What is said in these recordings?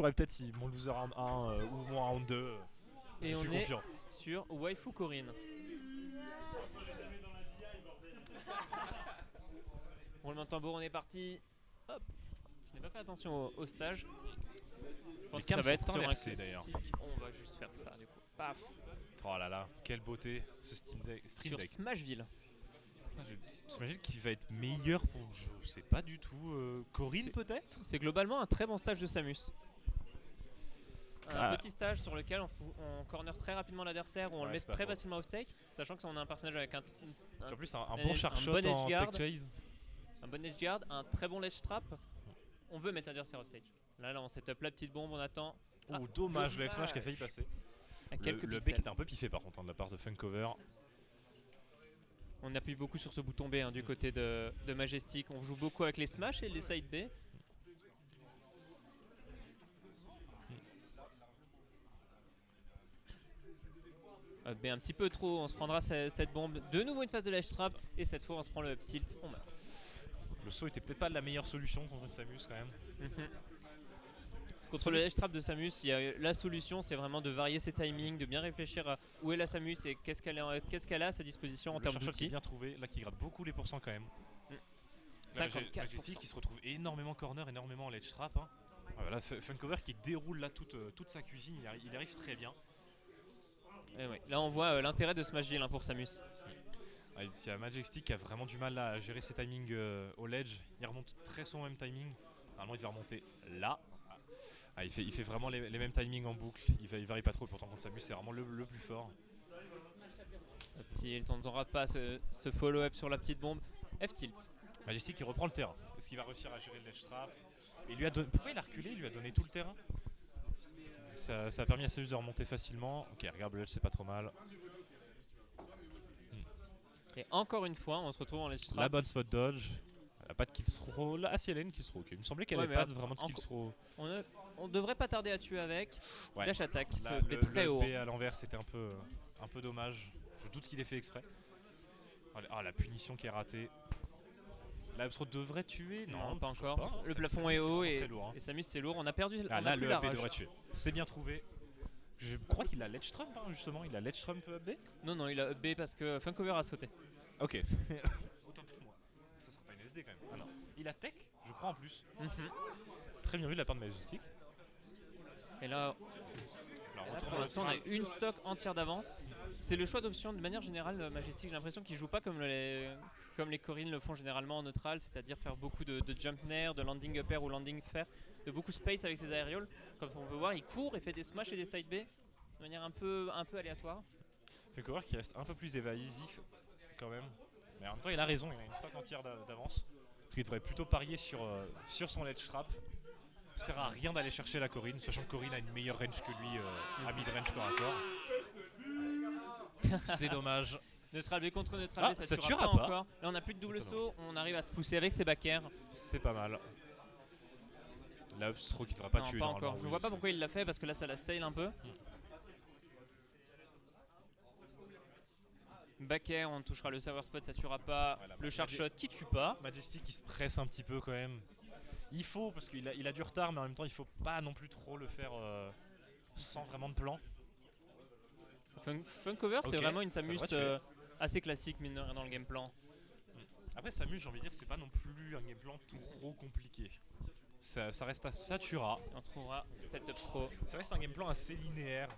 pourrais peut-être mon loser round 1 ou mon round 2. Et je suis on est confiant. sur Waifu Corinne. Roulement de tambour, on est parti. Hop. Je n'ai pas fait attention au stage. Je pense Les que ça cams va être sont sur un inversés, d'ailleurs. classique. On va juste faire ça du coup. Paf. Oh là là, quelle beauté ce Stream Deck. Sur Smashville. J'imagine qu'il va être meilleur pour, je sais pas du tout, Corinne peut-être. C'est globalement un très bon stage de Samus. Un petit stage sur lequel on corner très rapidement l'adversaire, où on le met très facilement off take, sachant que ça, on a un personnage avec en plus un bon sharp shot en tech chase. Un bon edge guard, un très bon ledge trap. On veut mettre l'adversaire off stage. Là on setup la petite bombe, on attend. Oh dommage, le F-smash qui a failli passer. Le B qui était un peu piffé par contre de la part de Funkover. On appuie beaucoup sur ce bouton B du côté de Majestic. On joue beaucoup avec les smash et les side B. B un petit peu trop, on se prendra cette bombe. De nouveau une phase de ledge trap et cette fois on se prend le tilt, on meurt. Le saut était peut-être pas la meilleure solution contre une Samus quand même. Contre le ledge trap de Samus, la solution c'est vraiment de varier ses timings, de bien réfléchir à où est la Samus et qu'est-ce qu'elle a à sa disposition en termes d'outils. Bien trouvé, là qui gratte beaucoup les pourcents quand même. 54%. Majestic qui se retrouve énormément corner, énormément en ledge trap. Voilà, Funkover qui déroule là toute sa cuisine, il arrive très bien. Et ouais. Là on voit l'intérêt de Smashville pour Samus. Il y a Majestic qui a vraiment du mal à gérer ses timings au ledge. Il remonte très souvent au même timing. Normalement il devait remonter là. Il fait vraiment les mêmes timings en boucle. Il varie pas trop. Pourtant contre Samus c'est vraiment le plus fort. Tilt, on n'aura pas ce follow-up sur la petite bombe. F-tilt. Majestic qui reprend le terrain. Est-ce qu'il va réussir à gérer le ledge trap? Et pourquoi il a reculé? Il lui a donné tout le terrain. Ça a permis à Samus de remonter facilement. Ok, regarde le ledge, c'est pas trop mal. Et encore une fois, on se retrouve en ledge trap. La bonne spot dodge. Elle a pas de kill throw. Là, si elle a une kill throw. Okay. Il me semblait qu'elle avait pas vraiment de kill throw. On devrait pas tarder à tuer avec. Ouais. Dash attack qui se met le très haut. B à l'envers, c'était un peu dommage. Je doute qu'il ait fait exprès. La punition qui est ratée. La up throw devrait tuer. Non, pas encore. Pas, le plafond est haut et lourd, et Samus c'est lourd. On a perdu. Là, le up B devrait tuer. C'est bien trouvé. Je crois qu'il a ledge trump justement. Il a ledge trump up B. Non, il a up B parce que Funkover a sauté. Ok. Autant pour moi. Ça sera pas une SD quand même. Ah non. Il a tech, je crois en plus. Très bien vu de la part de Majestic. Et là pour l'instant, on a une stock entière d'avance. C'est le choix d'option de manière générale. Majestic, j'ai l'impression qu'il joue pas comme les Corinne le font généralement en neutral, c'est-à-dire faire beaucoup de jump nair, de landing up air ou landing fair, de beaucoup space avec ses aérials. Comme on peut voir, il court et fait des smash et des side B de manière un peu aléatoire. Funkover qui reste un peu plus évasif quand même. Mais en même temps, il a raison, il a une stock entière d'avance. Il devrait plutôt parier sur son ledge trap. Ça sert à rien d'aller chercher la Corinne, sachant que Corinne a une meilleure range que lui à mid-range corps à corps. C'est dommage. Neutral B contre neutral B, ça tuera pas encore. Là on a plus de double saut, on arrive à se pousser avec ses back air. C'est pas mal. La upstroke qui devrait pas tuer. Pas encore. Je vois pas pourquoi il l'a fait parce que là ça la style un peu. Back air, on touchera le server spot, ça tuera pas. Voilà, le sharp shot qui tue pas. Majestic qui se presse un petit peu quand même. Il faut, parce qu'il a du retard, mais en même temps il faut pas non plus trop le faire sans vraiment de plan. Funkover c'est vraiment une Samus assez classique mine de rien dans le game plan. Après Samus, j'ai envie de dire, c'est pas non plus un game plan trop compliqué. Ça reste à Satura. On trouvera cette up throw. Ça reste un game plan assez linéaire.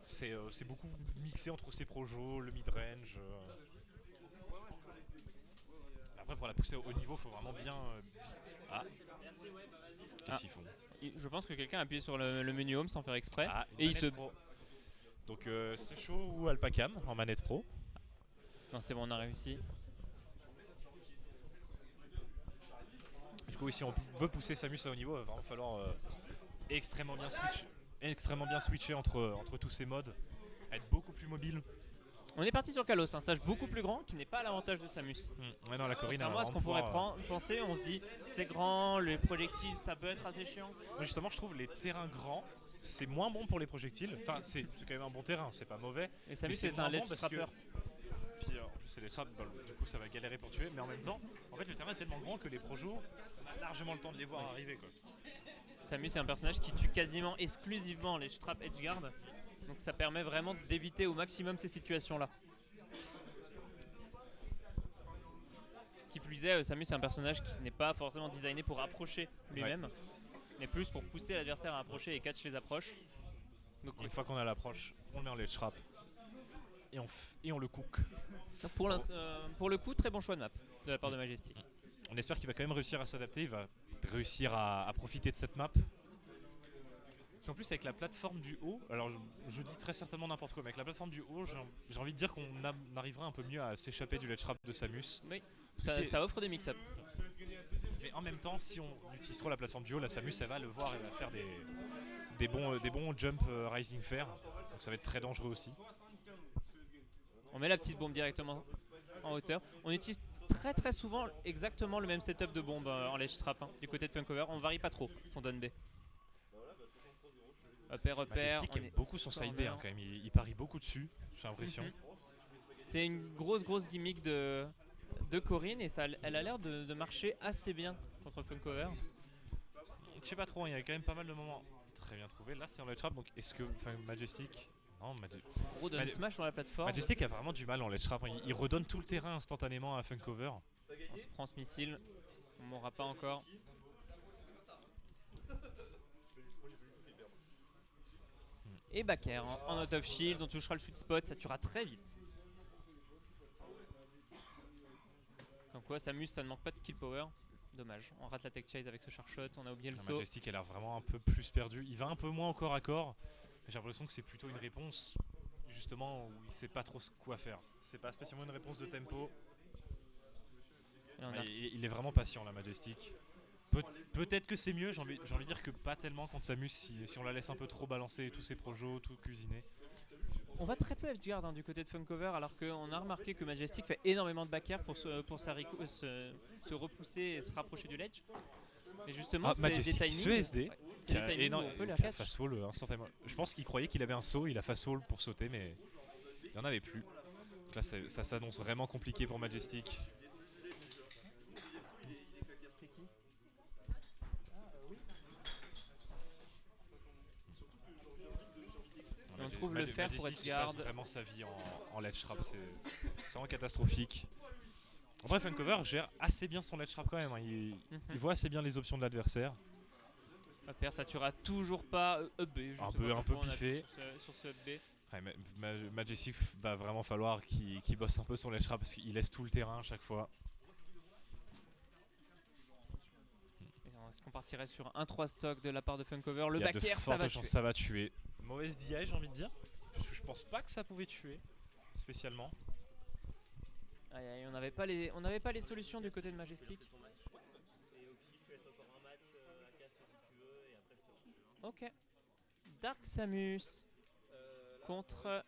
C'est beaucoup mixé entre ses projos, le mid-range. Après pour la pousser au haut niveau, faut vraiment bien... Qu'est-ce qu'ils font? Je pense que quelqu'un a appuyé sur le menu home sans faire exprès. Et il se... Donc c'est chaud ou Alpacam en manette pro. Non c'est bon, on a réussi. Du coup si on veut pousser Samus à haut niveau, il va vraiment falloir extrêmement bien switcher entre tous ces modes, être beaucoup plus mobile. On est parti sur Kalos, un stage beaucoup plus grand qui n'est pas à l'avantage de Samus. Ouais, non, la Corinne à ce qu'on pourrait penser, on se dit c'est grand, les projectiles ça peut être assez chiant. Justement je trouve les terrains grands c'est moins bon pour les projectiles. Enfin c'est quand même un bon terrain, c'est pas mauvais. Et Samus c'est un ledge trapper. Puis en plus c'est les traps, du coup ça va galérer pour tuer, mais en même temps, en fait le terrain est tellement grand que les projos, on a largement le temps de les voir arriver quoi. Samus est un personnage qui tue quasiment exclusivement les Trap Edgeguard. Donc ça permet vraiment d'éviter au maximum ces situations-là. Qui plus est, Samus est un personnage qui n'est pas forcément designé pour approcher lui-même, mais plus pour pousser l'adversaire à approcher et catch les approches. Donc, Une fois qu'on a l'approche, on le met en ledge trap et on le cook. donc pour le coup, très bon choix de map de la part de Majestic. On espère qu'il va quand même réussir à s'adapter, il va réussir à profiter de cette map. Parce qu'en plus avec la plateforme du haut, alors je dis très certainement n'importe quoi, mais avec la plateforme du haut, j'ai envie de dire qu'on arrivera un peu mieux à s'échapper du ledge trap de Samus. Oui, ça offre des mix-up. Mais en même temps, si on utilise trop la plateforme du haut, la Samus elle va le voir et va faire des bons jump rising fair. Donc ça va être très dangereux aussi. On met la petite bombe directement en hauteur. On utilise très souvent exactement le même setup de bombe en ledge trap du côté de Funkover. On varie pas trop son down B. Repère, Majestic aime beaucoup son side B quand même, il parie beaucoup dessus, j'ai l'impression. C'est une grosse gimmick de Corrin et elle a l'air de marcher assez bien contre Funkover. Je sais pas trop, il y a quand même pas mal de moments très bien trouvés. Là c'est en ledge trap, donc est-ce que Majestic... Non, Gros down smash sur la plateforme. Majestic a vraiment du mal en ledge trap, il redonne tout le terrain instantanément à Funkover. On se prend ce missile, on mourra pas encore. Et backer en out of shield, on touchera le sweet spot, ça tuera très vite. Comme quoi, Samus, ça ne manque pas de kill power. Dommage, on rate la tech chase avec ce sharp shot, on a oublié le saut. Majestic a l'air vraiment un peu plus perdu, il va un peu moins au corps à corps. J'ai l'impression que c'est plutôt une réponse justement où il sait pas trop quoi faire. C'est pas spécialement une réponse de tempo. Il est vraiment patient la Majestic. Peut-être que c'est mieux, j'ai envie de dire que pas tellement contre Samus si on la laisse un peu trop balancer tous ses projos, tout cuisiner. On va très peu Edgeguard du côté de Funkover alors qu'on a remarqué que Majestic fait énormément de back air pour se repousser et se rapprocher du ledge. Et justement, c'est des timings. Ce SD qui a fast wall instantanément. Je pense qu'il croyait qu'il avait un saut, il a fast wall pour sauter, mais il n'y en avait plus. Donc là, ça s'annonce vraiment compliqué pour Majestic. On trouve le fer pour Edgeguard. Passe vraiment sa vie en ledge trap, c'est vraiment catastrophique. En bref, Funkover gère assez bien son ledge trap quand même, hein. Il voit assez bien les options de l'adversaire. Upper, ça tuera toujours pas up B. Un peu piffé. Sur ce up B. Ouais, Majestic va vraiment falloir qu'il bosse un peu son ledge trap parce qu'il laisse tout le terrain à chaque fois. Est-ce qu'on partirait sur un 3 stock de la part de Funkover? Le back air, ça va tuer. Mauvaise DI, j'ai envie de dire. Parce que je pense pas que ça pouvait tuer spécialement. On n'avait pas les solutions du côté de Majestic. Ok. Dark Samus contre